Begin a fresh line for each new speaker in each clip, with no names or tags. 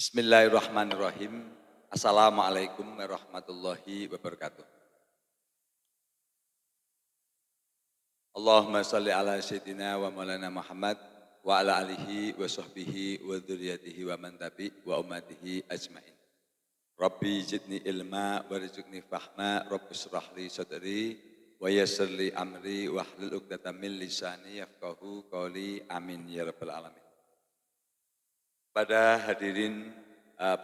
Bismillahirrahmanirrahim. Assalamualaikum warahmatullahi wabarakatuh. Allahumma salli ala sayyidina wa maulana Muhammad wa ala alihi wa sahbihi wa dzurriyyatihi wa man tabi wa ummatihi ajmain. Rabbi zidni ilma warzuqni fahma, Rabbi shrah li sadri wa yassir li amri wahlul 'uqdatam min lisani yafqahu qawli. Amin ya rabbal alamin. Pada hadirin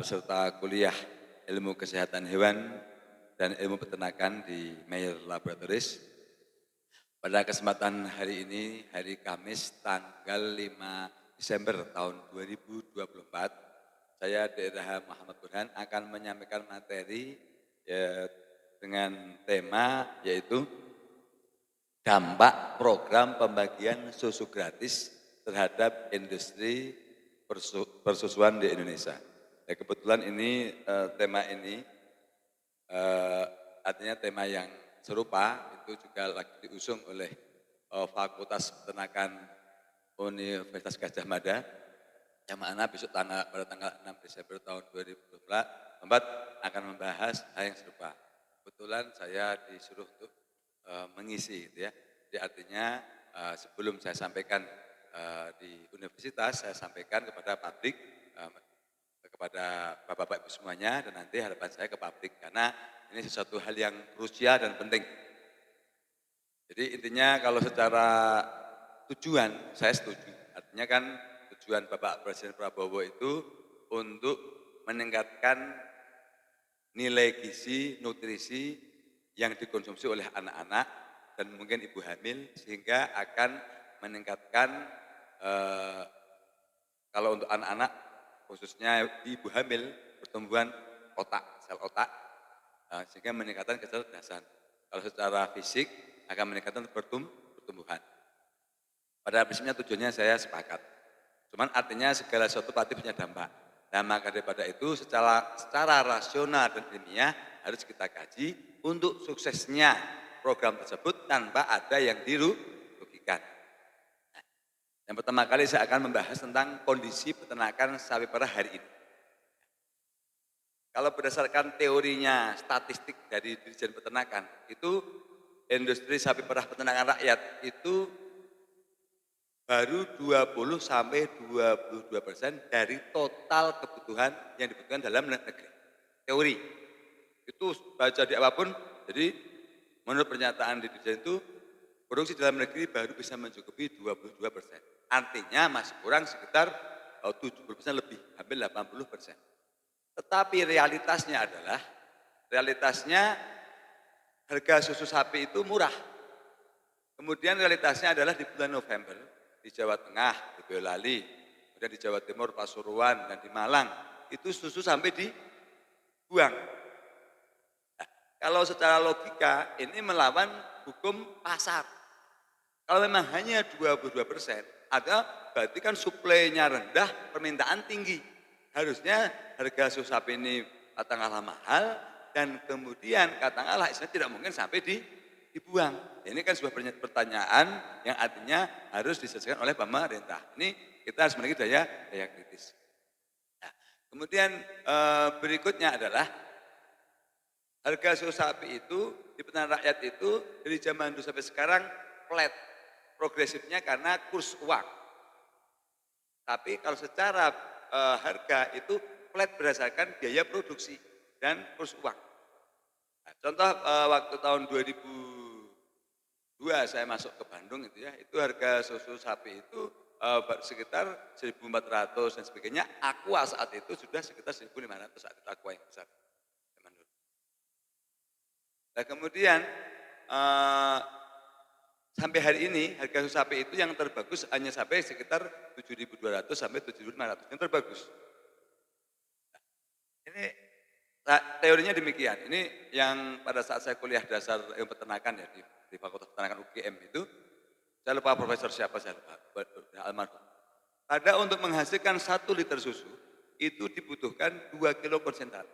peserta kuliah ilmu kesehatan hewan dan ilmu peternakan di Mayer Laboratories. Pada kesempatan hari ini, hari Kamis tanggal 5 Desember tahun 2024, saya Dr. Muhammad Burhan akan menyampaikan materi dengan tema yaitu dampak program pembagian susu gratis terhadap industri persusuan di Indonesia. Ya, kebetulan ini tema ini artinya tema yang serupa itu juga lagi diusung oleh Fakultas Peternakan Universitas Gadjah Mada, yang mana besok pada tanggal 6 Desember tahun 2024 akan membahas hal yang serupa. Kebetulan saya disuruh untuk mengisi, gitu ya. Jadi artinya sebelum saya sampaikan di universitas, saya sampaikan kepada publik, kepada bapak-bapak ibu semuanya, dan nanti harapan saya ke publik, karena ini sesuatu hal yang krusial dan penting. Jadi intinya kalau secara tujuan, saya setuju. Artinya kan tujuan Bapak Presiden Prabowo itu untuk meningkatkan nilai gizi, nutrisi yang dikonsumsi oleh anak-anak dan mungkin ibu hamil, sehingga akan meningkatkan kalau untuk anak-anak khususnya ibu hamil pertumbuhan otak, sel otak, sehingga meningkatkan kecerdasan. Kalau secara fisik akan meningkatkan pertumbuhan. Pada prinsipnya tujuannya saya sepakat. Cuman artinya segala sesuatu pasti punya dampak. Nah, maka daripada itu secara rasional dan ilmiah harus kita kaji untuk suksesnya program tersebut tanpa ada yang dirugikan. Nah, yang pertama kali saya akan membahas tentang kondisi peternakan sapi perah hari ini. Kalau berdasarkan teorinya statistik dari Dirjen Peternakan, itu industri sapi perah peternakan rakyat itu baru 20 sampai 22% dari total kebutuhan yang dibutuhkan dalam negeri. Teori. Itu baca di apapun, jadi menurut pernyataan di Dirjen itu produksi dalam negeri baru bisa mencukupi 22%. Artinya masih kurang sekitar 70% lebih, hampir 80%. Tetapi realitasnya harga susu sapi itu murah. Kemudian realitasnya adalah di bulan November, di Jawa Tengah, di Boyolali, kemudian di Jawa Timur, Pasuruan, dan di Malang, itu susu sampai dibuang. Nah, kalau secara logika, ini melawan hukum pasar. Kalau memang hanya 22%, berarti kan suplainya rendah, permintaan tinggi. Harusnya harga susu sapi ini katakanlah mahal, dan kemudian katakanlah istilahnya tidak mungkin sampai dibuang. Ini kan sebuah pertanyaan yang artinya harus diselesaikan oleh pemerintah. Ini kita harus memiliki daya kritis. Nah, kemudian berikutnya adalah harga susu sapi itu di peternak rakyat itu dari zaman dulu sampai sekarang flat, progresifnya karena kurs uang. Tapi kalau secara harga itu flat berdasarkan biaya produksi dan kurs uang. Nah, contoh waktu tahun 2002 saya masuk ke Bandung itu ya, itu harga susu sapi itu sekitar 1.400 dan sebagainya. Aqua saat itu sudah sekitar 1.500 saat itu, aqua yang besar. Nah, kemudian sampai hari ini harga susu sapi itu yang terbagus hanya sampai sekitar 7.200 sampai 7.500, yang terbagus. Nah, ini teorinya demikian. Ini yang pada saat saya kuliah dasar ilmu peternakan ya di Fakultas Peternakan UGM itu, saya lupa profesor siapa, saya lupa, almarhum. Pada untuk menghasilkan 1 liter susu itu dibutuhkan 2 kilo konsentrat.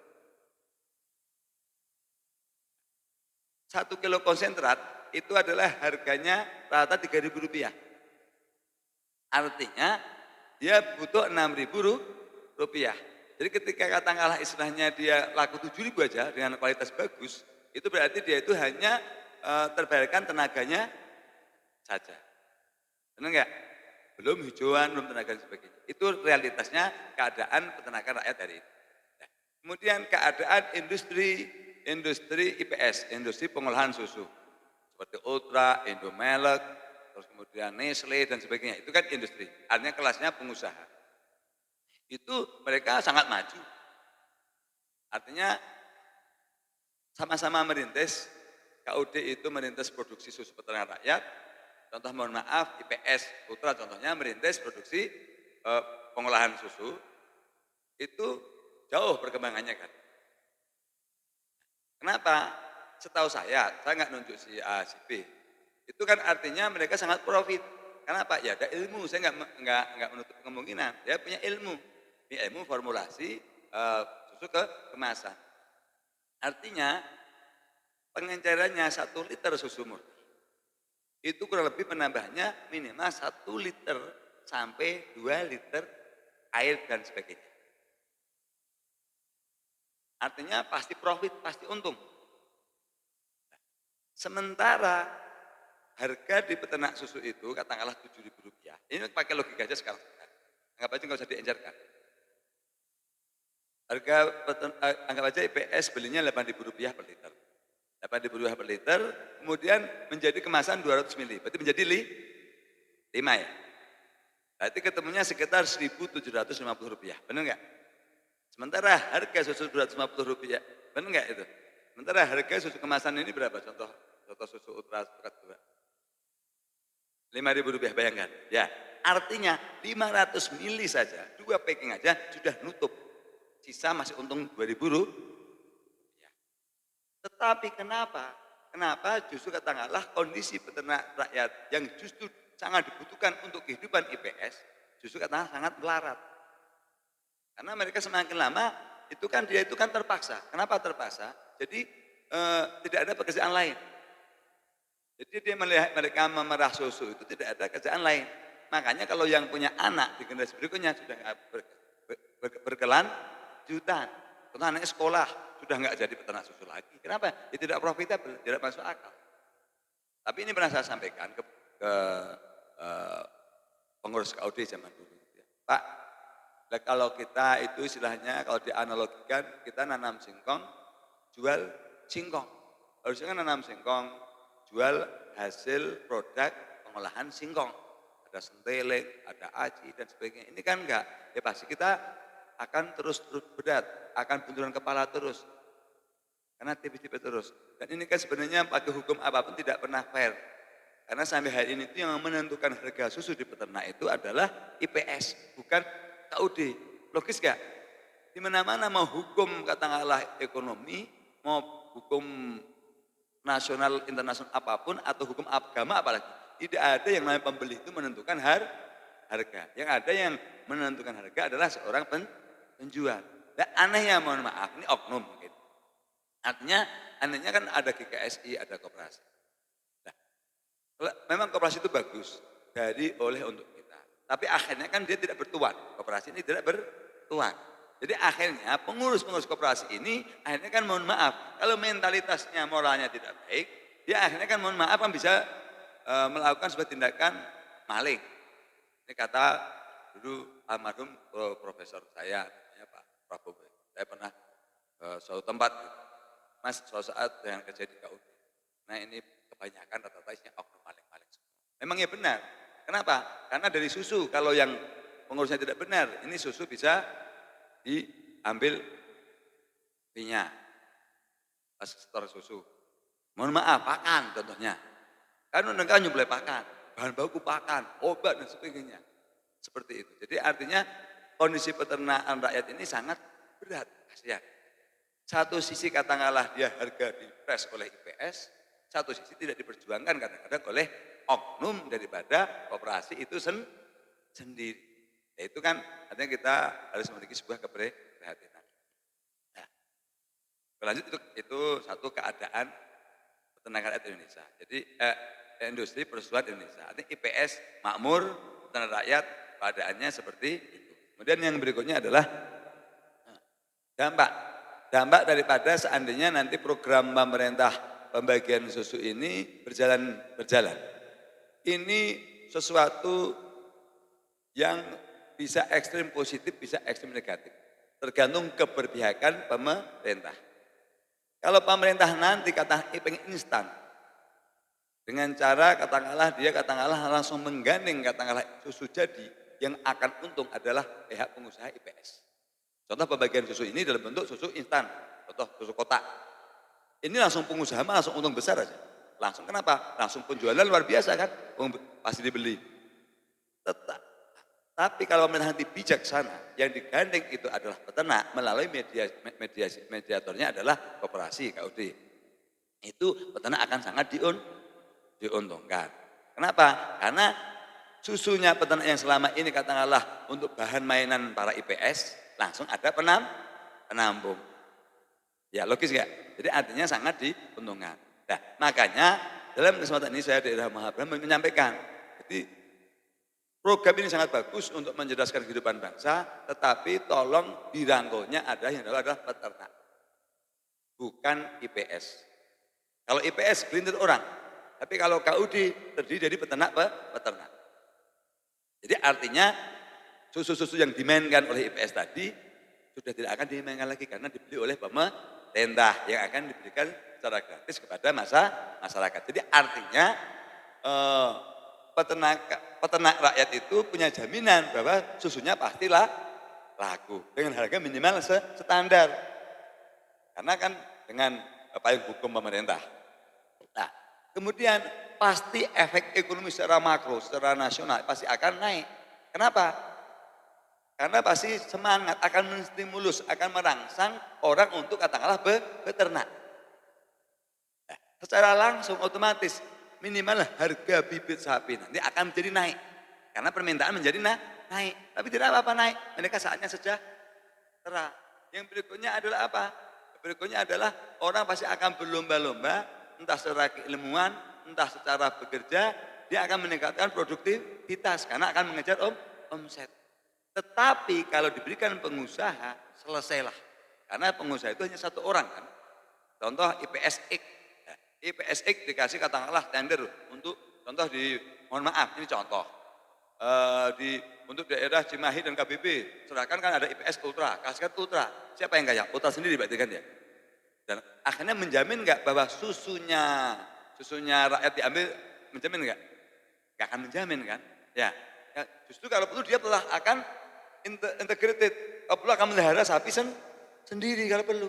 1 kilo konsentrat itu adalah harganya rata Rp3.000. Artinya dia butuh Rp6.000. Jadi ketika katakanlah istilahnya dia laku 7.000 aja dengan kualitas bagus, itu berarti dia itu hanya terbayarkan tenaganya saja. Benar nggak? Belum hijauan, belum tenaga dan sebagainya. Itu realitasnya keadaan peternakan rakyat hari ini. Nah, kemudian keadaan industri IPS, industri pengolahan susu. Seperti Ultra, Indomelek, terus kemudian Nestle dan sebagainya. Itu kan industri, artinya kelasnya pengusaha. Itu mereka sangat maju. Artinya sama-sama merintis, KUD itu merintis produksi susu peternakan rakyat, contoh mohon maaf IPS Putra contohnya merintis produksi pengolahan susu, itu jauh perkembangannya kan. Kenapa? Setahu saya nggak nunjuk si A, si B. Itu kan artinya mereka sangat profit. Kenapa? Ya ada ilmu, saya nggak menutup kemungkinan. Dia punya ilmu formulasi susu ke kemasan. Artinya pengencerannya 1 liter susu murni itu kurang lebih penambahnya minimal 1 liter sampai 2 liter air dan sebagainya. Artinya pasti profit, pasti untung. Sementara harga di peternak susu itu katakanlah Rp7.000. Ini pakai logika aja sekarang. Anggap aja nggak usah diencerkan. Anggap aja IPS belinya Rp8.000 per liter. Rp8.000 per liter, kemudian menjadi kemasan 200 ml. Berarti menjadi 5 ya. Berarti ketemunya sekitar Rp1.750. Benar nggak? Sementara harga susu Rp250. Benar nggak itu? Sementara harga susu kemasan ini berapa? Contoh susu Ultra Sekat 2. Rp5.000, bayangkan. Ya, artinya 500 mili saja, 2 packing aja sudah nutup. Sisa masih untung Rp2.000. Tetapi kenapa? Kenapa justru katakanlah kondisi peternak rakyat yang justru sangat dibutuhkan untuk kehidupan IPS, justru katakanlah sangat melarat. Karena mereka semakin lama dia itu kan terpaksa. Kenapa terpaksa? Jadi tidak ada pekerjaan lain. Jadi dia melihat mereka memerah susu itu tidak ada kerjaan lain. Makanya kalau yang punya anak di generasi berikutnya sudah berkelanjutan. Contoh anaknya sekolah sudah nggak jadi peternak susu lagi. Kenapa? Ya tidak profitable, tidak masuk akal. Tapi ini pernah saya sampaikan ke pengurus KUD zaman dulu. Pak, kalau kita itu istilahnya kalau dianalogikan kita nanam singkong, jual singkong. Harusnya kan nanam singkong, jual hasil produk pengolahan singkong. Ada senteling, ada aci dan sebagainya. Ini kan enggak, ya pasti kita akan terus berat, akan benturan kepala terus. Karena tipis-tipis terus. Dan ini kan sebenarnya pakai hukum apapun tidak pernah fair. Karena sampai hari ini itu yang menentukan harga susu di peternak itu adalah IPS, bukan KUD. Logis gak? Di mana-mana mau hukum katakanlah ekonomi, mau hukum nasional, internasional apapun, atau hukum agama apalagi. Tidak ada yang namanya pembeli itu menentukan harga. Yang ada yang menentukan harga adalah seorang penjual. Dan anehnya mohon maaf, ini oknum mungkin. Artinya anehnya kan ada GKSI, ada koperasi. Nah, memang koperasi itu bagus oleh untuk kita. Tapi akhirnya kan dia tidak bertuan. Koperasi ini tidak bertuan. Jadi akhirnya pengurus-pengurus koperasi ini akhirnya kan mohon maaf, kalau mentalitasnya moralnya tidak baik, dia akhirnya kan mohon maaf kan bisa melakukan sebuah tindakan maling. Ini kata dulu almarhum profesor saya, namanya Pak Prabowo. Saya pernah suatu tempat, Mas, suatu saat yang kerja di KUD. Nah ini kebanyakan rata-rata isinya oknum maling-maling semua. Memang ya benar. Kenapa? Karena dari susu, kalau yang pengurusnya tidak benar, ini susu bisa diambil minyak, pas setor susu. Mohon maaf, pakan contohnya. Kan undang-undang nyuplai pakan, bahan baku pakan, obat dan sebagainya. Seperti itu. Jadi artinya kondisi peternakan rakyat ini sangat berat, kasihan. Satu sisi katakanlah dia harga dipres oleh IPS, satu sisi tidak diperjuangkan kadang-kadang oleh oknum daripada koperasi itu sendiri. Ya itu kan artinya kita harus memiliki sebuah keprihatinan. Nah, berlanjut itu satu keadaan peternakan rakyat Indonesia. Jadi industri persusuan Indonesia. Artinya IPS makmur, peternak rakyat keadaannya seperti itu. Kemudian yang berikutnya adalah Dampak, dampak daripada seandainya nanti program pemerintah pembagian susu ini berjalan. Ini sesuatu yang bisa ekstrim positif, bisa ekstrim negatif. Tergantung keberpihakan pemerintah. Kalau pemerintah nanti kata pengen instan, dengan cara katakanlah langsung menggandeng katakanlah susu jadi, yang akan untung adalah pihak pengusaha IPS. Contoh pembagian susu ini dalam bentuk susu instan, contoh susu kotak. Ini langsung pengusaha langsung untung besar aja. Langsung kenapa? Langsung penjualan luar biasa kan, pasti dibeli. Tetap. Tapi kalau pemerintah nanti bijaksana, yang digandeng itu adalah peternak melalui mediatornya adalah koperasi KUD. Itu peternak akan sangat diuntungkan. Kenapa? Karena susunya peternak yang selama ini katakanlah untuk bahan mainan para IPS, langsung ada penampung. Ya logis nggak? Jadi artinya sangat diuntungkan. Nah, makanya dalam kesempatan ini saya daerah Mahabraham menyampaikan, jadi program ini sangat bagus untuk mencerdaskan kehidupan bangsa, tetapi tolong dirangkulnya adalah peternak, bukan IPS. Kalau IPS gelintir orang, tapi kalau KUD terdiri dari peternak. Jadi artinya susu-susu yang dimainkan oleh IPS tadi sudah tidak akan dimainkan lagi karena dibeli oleh pemerintah yang akan diberikan secara gratis kepada masyarakat. Jadi artinya peternak rakyat itu punya jaminan bahwa susunya pastilah laku dengan harga minimal standar. Karena kan dengan payung hukum pemerintah. Nah, kemudian pasti efek ekonomi secara makro, secara nasional pasti akan naik. Kenapa? Karena pasti semangat akan menstimulus, akan merangsang orang untuk katakanlah beternak. Nah, secara langsung otomatis minimal harga bibit sapi nanti akan menjadi naik. Karena permintaan menjadi naik. Tapi tidak apa-apa naik, mereka saatnya sejahtera. Yang berikutnya adalah apa? Berikutnya adalah orang pasti akan berlomba-lomba, entah secara keilmuan, entah secara bekerja, dia akan meningkatkan produktivitas karena akan mengejar omset. Tetapi kalau diberikan pengusaha, selesailah. Karena pengusaha itu hanya satu orang kan. Contoh IPSX. Nah, IPSX dikasih katakanlah tender untuk contoh mohon maaf ini contoh. Untuk daerah Cimahi dan KBB, serahkan kan ada IPS Ultra, kasihkan Ultra. Siapa yang kaya? Ultra sendiri berarti kan ya. Dan akhirnya menjamin nggak bahwa susunya rakyat diambil, menjamin nggak? Nggak akan menjamin kan? Ya, justru kalau perlu dia telah akan integrated, kalau perlu akan melihara sapi sendiri kalau perlu.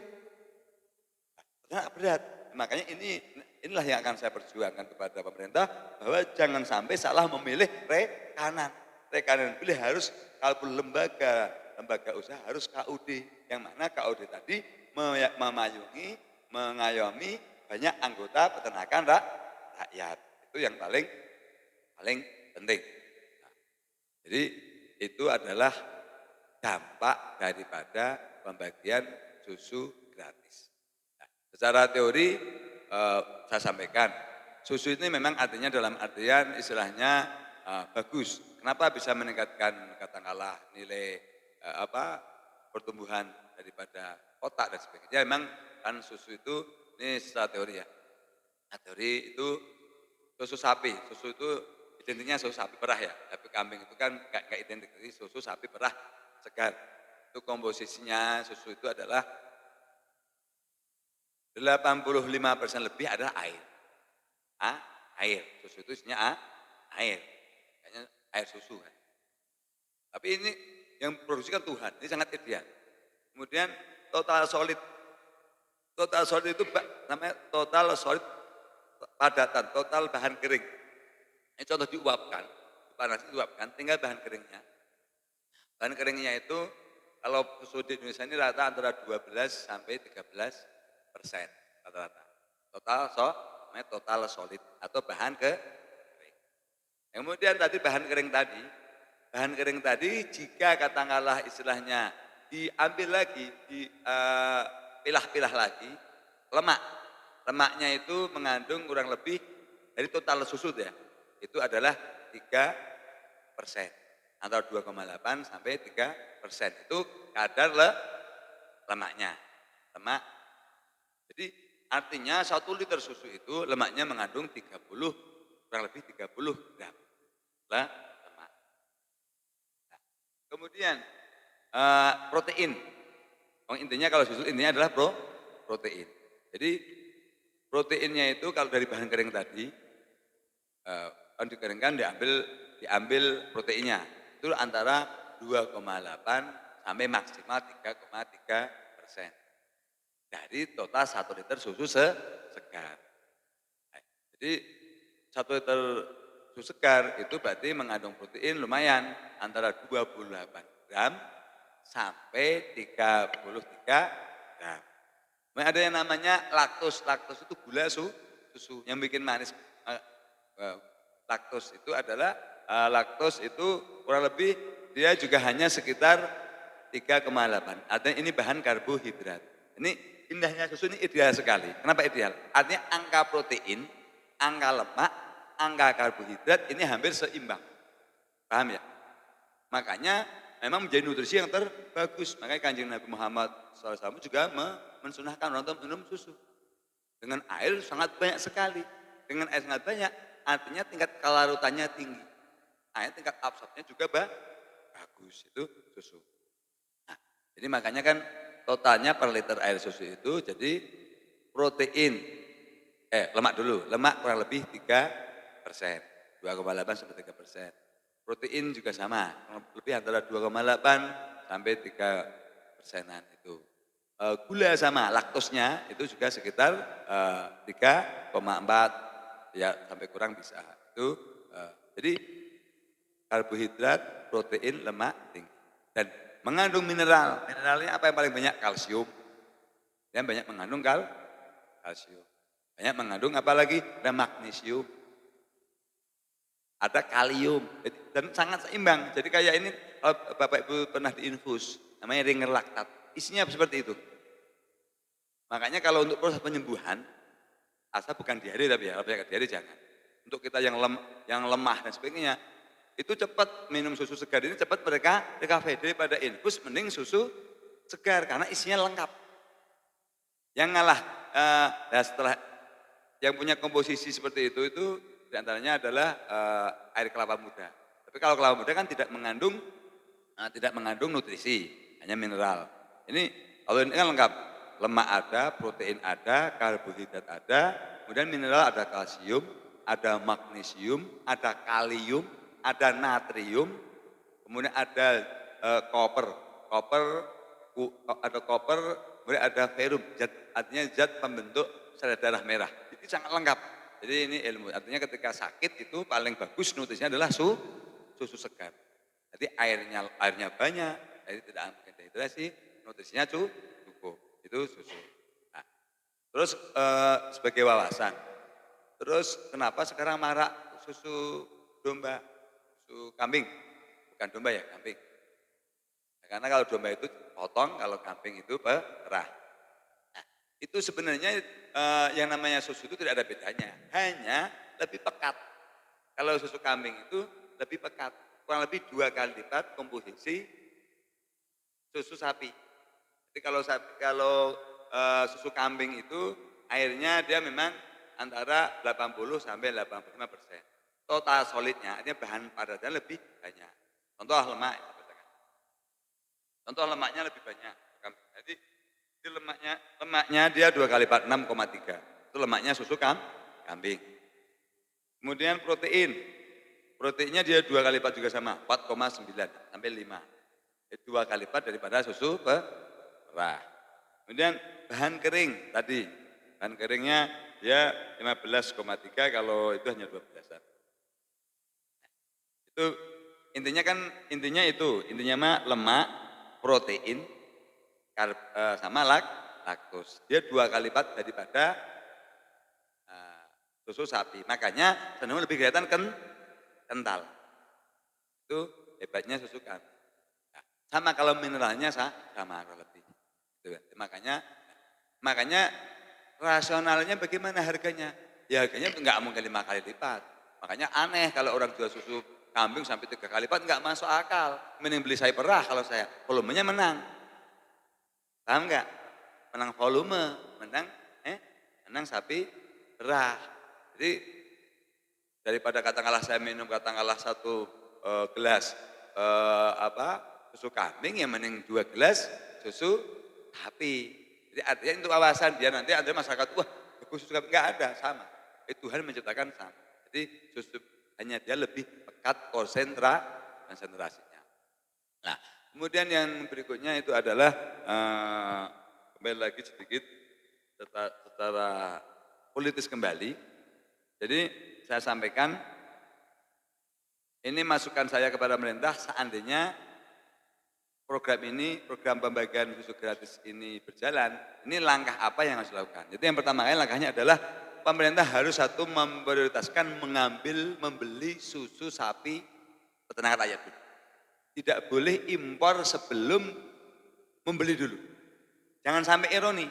Nah, berat. Makanya inilah yang akan saya perjuangkan kepada pemerintah bahwa jangan sampai salah memilih rekanan. Rekanan pilih harus kalau perlu lembaga usaha harus KUD. Yang mana KUD tadi mengayomi banyak anggota peternakan rakyat. Itu yang paling penting. Nah, jadi itu adalah dampak daripada pembagian susu gratis. Nah, secara teori saya sampaikan, susu ini memang artinya dalam artian istilahnya bagus. Kenapa bisa meningkatkan katakanlah nilai pertumbuhan daripada otak dan sebagainya. Memang kan susu itu ini secara teori ya. Nah, teori itu susu sapi, susu itu identiknya susu sapi perah ya. Tapi kambing itu kan enggak identik, jadi susu sapi perah segar. Itu komposisinya susu itu adalah 85% lebih adalah air. Air. Susu itu isinya air. Kayaknya air susu kan. Tapi ini yang produksikan Tuhan, ini sangat ideal. Kemudian total solid. Total solid itu namanya total solid padatan, total bahan kering. Ini contoh diuapkan, panas diuapkan, tinggal bahan keringnya. Bahan keringnya itu kalau susu di Indonesia ini rata antara 12 sampai 13% rata-rata. Total solid atau bahan kering. Kemudian tadi bahan kering tadi jika katakanlah istilahnya diambil lagi, dipilah-pilah lagi, lemaknya itu mengandung kurang lebih dari total susu ya, itu adalah 3%, antara 2,8 sampai 3%. Itu kadar lemaknya. Lemak. Jadi artinya 1 liter susu itu lemaknya mengandung 30, kurang lebih 30 gram lemak. Nah, kemudian protein. Intinya kalau susu intinya adalah protein. Jadi proteinnya itu kalau dari bahan kering tadi, kan dikeringkan diambil proteinnya. Itu antara 2,8 sampai maksimal 3,3% dari total 1 liter susu segar. Jadi 1 liter susu segar itu berarti mengandung protein lumayan antara 28 gram sampai 33 gram. Nah, ada yang namanya laktos. Laktos itu gula susu yang bikin manis. Eh, laktos itu adalah laktos itu kurang lebih dia juga hanya sekitar 3,8. Artinya ini bahan karbohidrat. Ini indahnya susu ini ideal sekali. Kenapa ideal? Artinya angka protein, angka lemak, angka karbohidrat ini hampir seimbang. Paham ya? Makanya memang menjadi nutrisi yang terbagus. Makanya Kanjeng Nabi Muhammad SAW juga mensunahkan orang tua minum susu. Dengan air sangat banyak sekali. Dengan air sangat banyak, artinya tingkat kelarutannya tinggi. Air tingkat absorbnya juga bagus, itu susu. Nah, jadi makanya kan totalnya per liter air susu itu jadi protein, lemak dulu, lemak kurang lebih 3%, 2,8 sampai 3%. Protein juga sama, lebih antara 2,8 sampai 3%-an itu. Gula sama, laktosnya itu juga sekitar 3,4 ya sampai kurang bisa. Itu jadi karbohidrat, protein, lemak tinggi dan mengandung mineral. Mineralnya apa yang paling banyak? Kalsium. Yang banyak mengandung kalsium. Banyak mengandung apalagi ada magnesium. Ada kalium dan sangat seimbang. Jadi kayak ini kalau Bapak Ibu pernah diinfus, namanya ringer laktat. Isinya seperti itu. Makanya kalau untuk proses penyembuhan, asal bukan diare tapi ya, kalau penyakit diare jangan. Untuk kita yang lemah dan sebagainya, itu cepat minum susu segar ini cepat mereka recovery daripada infus mending susu segar karena isinya lengkap. Yang ngalah setelah yang punya komposisi seperti itu diantaranya adalah air kelapa muda. Tapi kalau kelapa muda kan tidak mengandung nutrisi, hanya mineral. Ini kalau ini kan lengkap, lemak ada, protein ada, karbohidrat ada, kemudian mineral ada kalsium, ada magnesium, ada kalium, ada natrium, kemudian ada koper, ada koper, kemudian ada ferrum, artinya zat pembentuk sel darah merah. Jadi sangat lengkap. Jadi ini ilmu. Artinya ketika sakit itu paling bagus nutrisinya adalah susu segar. Jadi airnya banyak, jadi tidak mungkin dehidrasi, nutrisinya cukup. Itu susu. Nah, terus sebagai wawasan. Terus kenapa sekarang marak susu domba, susu kambing? Bukan domba ya, kambing. Karena kalau domba itu potong, kalau kambing itu perah. Nah, itu sebenarnya yang namanya susu itu tidak ada bedanya, hanya lebih pekat. Kalau susu kambing itu lebih pekat, kurang lebih 2 kali lipat komposisi susu sapi. Jadi kalau susu kambing itu airnya dia memang antara 80 sampai 85%. Total solidnya, artinya bahan padatnya lebih banyak. Contoh lemak. Contoh lemaknya lebih banyak. Jadi itu lemaknya dia 2 kali lipat 6,3. Itu lemaknya susu kambing. Kemudian proteinnya dia 2 kali lipat juga sama, 4,9 sampai 5. Itu 2 kali lipat daripada susu perah. Kemudian bahan kering tadi, bahan keringnya dia 15,3 kalau itu hanya 12-an. Itu intinya mah lemak, protein, sama laktos. Dia 2 kali lipat daripada susu sapi. Makanya cenderung lebih kelihatan kental. Itu hebatnya susu kambing. Nah, sama kalau mineralnya sama lebih. Gitu. Makanya rasionalnya bagaimana harganya? Ya harganya enggak mungkin 5 kali lipat. Makanya aneh kalau orang jual susu kambing sampai 3 kali lipat enggak masuk akal. Mending beli saya perah kalau saya volumenya menang. Paham nggak? Menang volume, menang menang sapi perah. Jadi daripada katakanlah saya minum katakanlah satu gelas susu kambing, ya mending 2 gelas susu sapi. Jadi artinya untuk awasan dia nanti ada masyarakat, wah susu kambing, nggak ada, sama. Tuhan menciptakan sama. Jadi susu hanya dia lebih pekat konsentrasinya. Nah, kemudian yang berikutnya itu adalah kembali lagi sedikit secara politis kembali. Jadi saya sampaikan, ini masukan saya kepada pemerintah, seandainya program pembagian susu gratis ini berjalan, ini langkah apa yang harus dilakukan? Jadi yang pertama kali langkahnya adalah pemerintah harus memprioritaskan membeli susu sapi peternakan rakyat dulu. Tidak boleh impor sebelum membeli dulu. Jangan sampai ironi,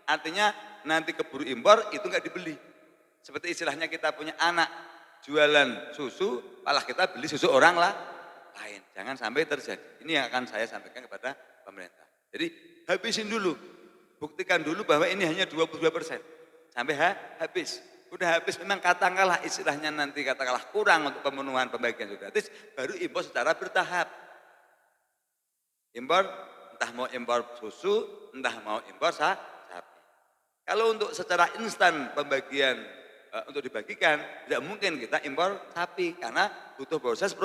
artinya nanti keburu impor itu nggak dibeli. Seperti istilahnya kita punya anak jualan susu, malah kita beli susu orang lain. Jangan sampai terjadi. Ini yang akan saya sampaikan kepada pemerintah. Jadi habisin dulu, buktikan dulu bahwa ini hanya 22%. Sampai habis. Udah habis memang katakanlah istilahnya nanti katakanlah kurang untuk pemenuhan pembagian susu gratis, baru impor secara bertahap. Impor, entah mau impor susu, entah mau impor sapi. Kalau untuk secara instan pembagian untuk dibagikan, tidak mungkin kita impor sapi karena butuh proses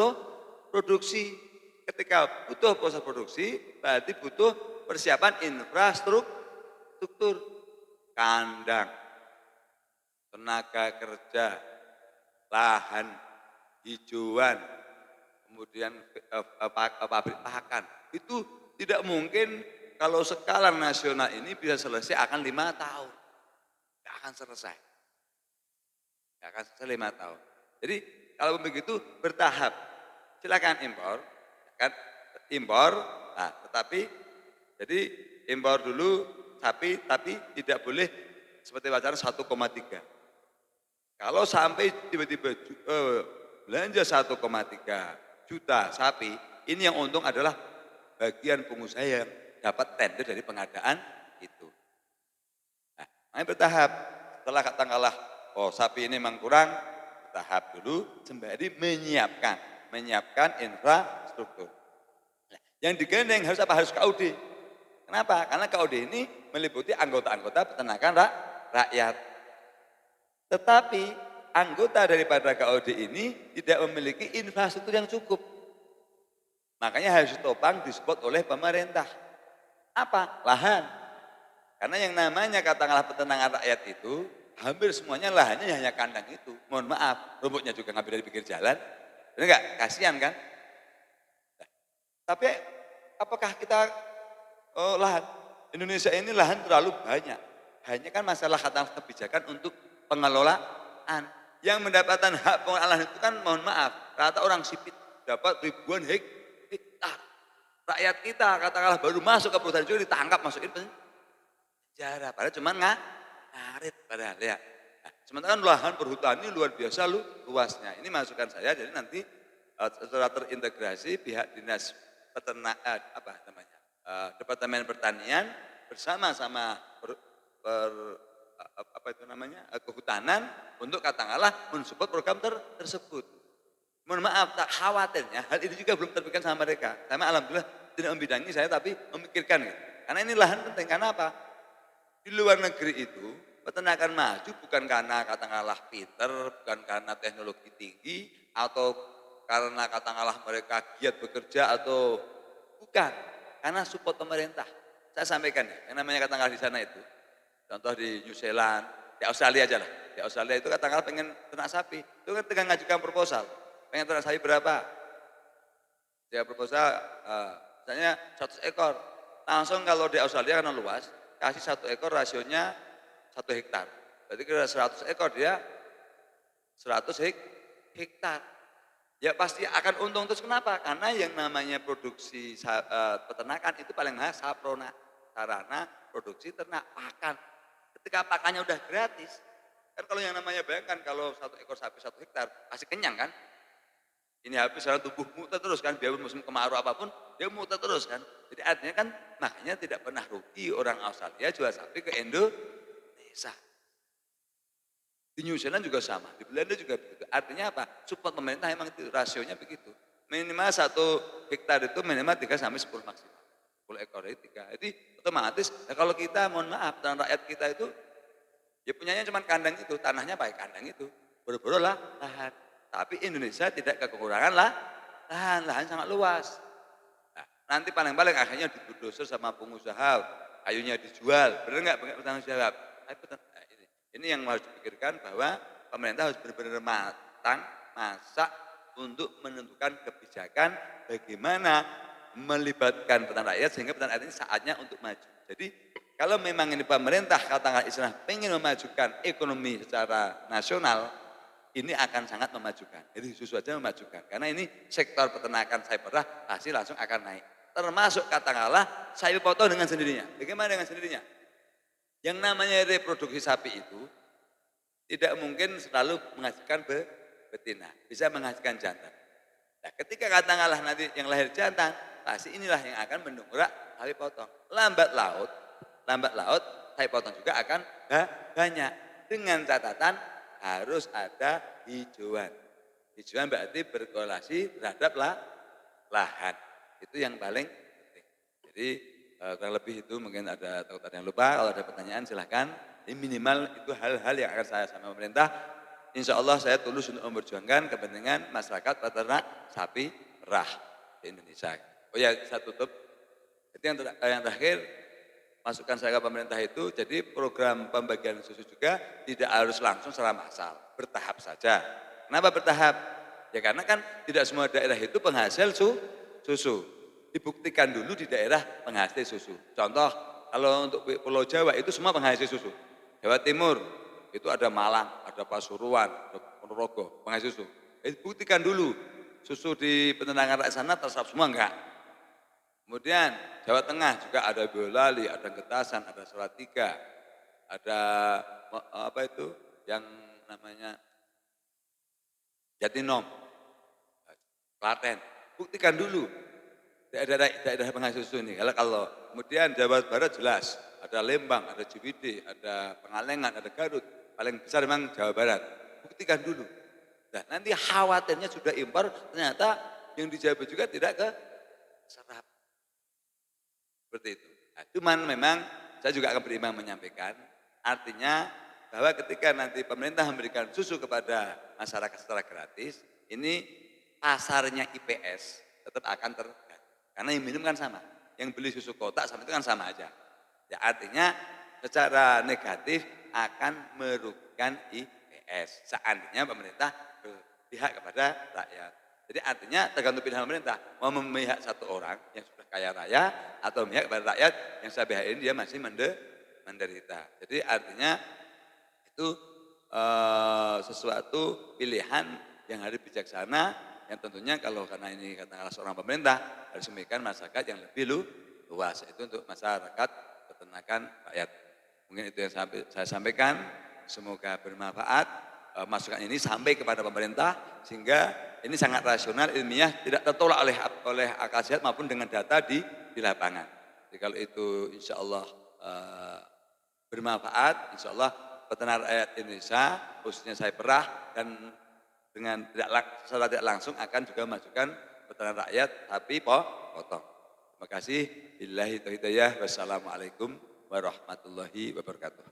produksi. Ketika butuh proses produksi, berarti butuh persiapan infrastruktur, kandang, tenaga kerja, lahan, hijauan, kemudian pabrik pakan. Itu tidak mungkin kalau skala nasional ini bisa selesai akan 5 tahun. Tidak akan selesai. Tidak akan selesai 5 tahun. Jadi kalau begitu bertahap. Silakan impor. Nah, tetapi jadi impor dulu sapi, tapi tidak boleh seperti wacana 1,3. Kalau sampai tiba-tiba belanja 1,3 juta sapi, ini yang untung adalah bagian pengusaha yang dapat tender dari pengadaan itu. Nah, bertahap. Setelah katakanlah, sapi ini memang kurang, bertahap dulu sembari menyiapkan infrastruktur. Nah, yang digandeng harus apa? Harus KUD. Kenapa? Karena KUD ini meliputi anggota-anggota peternakan rakyat. Tetapi anggota daripada KUD ini tidak memiliki infrastruktur yang cukup. Makanya harus ditopang, disupport oleh pemerintah. Apa? Lahan. Karena yang namanya katakanlah peternakan rakyat itu, hampir semuanya lahannya hanya kandang itu. Mohon maaf, rumputnya juga ngambil dari pinggir jalan. Benar enggak? Kasihan kan? Nah, tapi apakah kita lahan? Indonesia ini lahan terlalu banyak. Hanya kan masalah katakanlah kebijakan untuk pengelolaan. Yang mendapatkan hak pengelolaan itu kan mohon maaf, rata orang sipit dapat ribuan hektar. Rakyat kita katakanlah baru masuk ke perusahaan itu ditangkap, masukin penjara. Padahal cuma ngarit padahal ya. Nah, sementara lahan perhutani luar biasa luasnya. Ini masukan saya, jadi nanti setelah terintegrasi pihak dinas Departemen Pertanian bersama-sama kehutanan untuk katakanlah mensupport program tersebut. Mohon maaf, tak khawatirnya hal ini juga belum terpikirkan sama mereka. Saya alhamdulillah tidak membidangi saya, tapi memikirkan. Gitu. Karena ini lahan penting, karena apa? Di luar negeri itu peternakan maju bukan karena katakanlah pinter, bukan karena teknologi tinggi, atau karena katakanlah mereka giat bekerja, atau bukan. Karena support pemerintah. Saya sampaikan ya, yang namanya katakanlah di sana itu. Contoh di New Zealand, di Australia aja lah. Di Australia itu katakanlah pengen ternak sapi, itu kan tengah ngajukan proposal. Pengen ternak sapi berapa? Dia proposal, misalnya 100 ekor. Langsung kalau di Australia karena luas, kasih 1 ekor rasionya 1 hektar. Berarti kira 100 ekor dia 100 hektar. Ya pasti akan untung. Terus kenapa? Karena yang namanya produksi peternakan itu paling mahal saprona, sarana produksi ternak, pakan. Ketika pakannya udah gratis, kan kalau yang namanya bayangkan kalau 1 ekor sapi 1 hektar, pasti kenyang kan? Ini habis sekarang tumbuh muter terus kan, biar musim kemarau apapun, dia muter terus kan. Jadi artinya kan makanya tidak pernah rugi orang Australia jual sapi ke Indonesia. Di New Zealand juga sama, di Belanda juga begitu. Artinya apa? Support pemerintah emang itu rasionya begitu. Minimal 1 hektar itu minimal 3 sampai 10 maksimal. 10 ekor itu 3. Jadi otomatis, nah kalau kita mohon maaf, dan rakyat kita itu, ya punyanya cuma kandang itu, tanahnya pakai kandang itu. Boro-boro lah lahan. Tapi Indonesia tidak kekurangan lah, lahan sangat luas. Nah, nanti paling-paling akhirnya dibulldozer sama pengusaha, kayunya dijual, benar nggak bertanggung jawab? Nah, ini yang harus dipikirkan bahwa pemerintah harus benar-benar matang, masak untuk menentukan kebijakan bagaimana melibatkan petani rakyat sehingga petani rakyat ini saatnya untuk maju. Jadi kalau memang ini pemerintah katakanlah istilah pengen memajukan ekonomi secara nasional, ini akan sangat memajukan. Jadi susu saja memajukan. Karena ini sektor peternakan sapi perah pasti langsung akan naik. Termasuk katakanlah sapi potong dengan sendirinya. Bagaimana dengan sendirinya? Yang namanya reproduksi sapi itu tidak mungkin selalu menghasilkan betina, bisa menghasilkan jantan. Nah, ketika katakanlah nanti yang lahir jantan, pasti inilah yang akan mendongkrak sapi potong. Lambat laut sapi potong juga akan banyak. Dengan catatan harus ada hijauan. Hijauan berarti berkorelasi terhadap lahan. Itu yang paling penting. Jadi kurang lebih itu mungkin ada yang lupa. Kalau ada pertanyaan silahkan. Ini minimal itu hal-hal yang akan saya sama pemerintah. Insya Allah saya tulus untuk memperjuangkan kepentingan masyarakat peternak sapi perah di Indonesia. Oh ya, saya tutup. Jadi yang terakhir, masukan saya ke pemerintah itu, jadi program pembagian susu juga tidak harus langsung secara massal, bertahap saja. Kenapa bertahap? Ya karena kan tidak semua daerah itu penghasil susu. Dibuktikan dulu di daerah penghasil susu. Contoh, kalau untuk Pulau Jawa itu semua penghasil susu. Jawa Timur itu ada Malang, ada Pasuruan, ada Ponorogo, penghasil susu. Buktikan dulu, susu di peternakan rakyat sana terserap semua enggak? Kemudian Jawa Tengah juga ada Boyolali, ada Getasan, ada Salatiga, ada apa itu yang namanya Jatinom, Klaten. Buktikan dulu daerah penghasil susu ini. Kalau kemudian Jawa Barat jelas, ada Lembang, ada Ciwidey, ada Pengalengan, ada Garut. Paling besar memang Jawa Barat. Buktikan dulu. Nah, nanti khawatirnya sudah impor, ternyata yang di Jawa juga tidak ke serap. Seperti itu. Nah, cuman memang saya juga akan berimbang menyampaikan, artinya bahwa ketika nanti pemerintah memberikan susu kepada masyarakat secara gratis, ini pasarnya IPS tetap akan terganggu. Karena yang minum kan sama, yang beli susu kotak sama itu kan sama aja. Ya artinya secara negatif akan merugikan IPS. Seandainya pemerintah berpihak kepada rakyat. Jadi artinya tergantung pilihan pemerintah, mau memihak satu orang yang sudah kaya raya atau memihak kepada rakyat yang saya pihak ini dia masih menderita. Jadi artinya itu sesuatu pilihan yang harus bijaksana, yang tentunya kalau karena ini katakanlah seorang pemerintah harus memikirkan masyarakat yang lebih luas, itu untuk masyarakat peternakan rakyat. Mungkin itu yang saya sampaikan, semoga bermanfaat. Masukan ini sampai kepada pemerintah sehingga ini sangat rasional, ilmiah, tidak tertolak oleh akal sehat maupun dengan data di lapangan. Jadi kalau itu insya Allah bermanfaat, insya Allah peternak rakyat Indonesia, khususnya sapi perah dan dengan secara tidak langsung akan juga memajukan peternak rakyat sapi potong. Terima kasih. Billahi taufiq hidayah. Wassalamualaikum warahmatullahi wabarakatuh.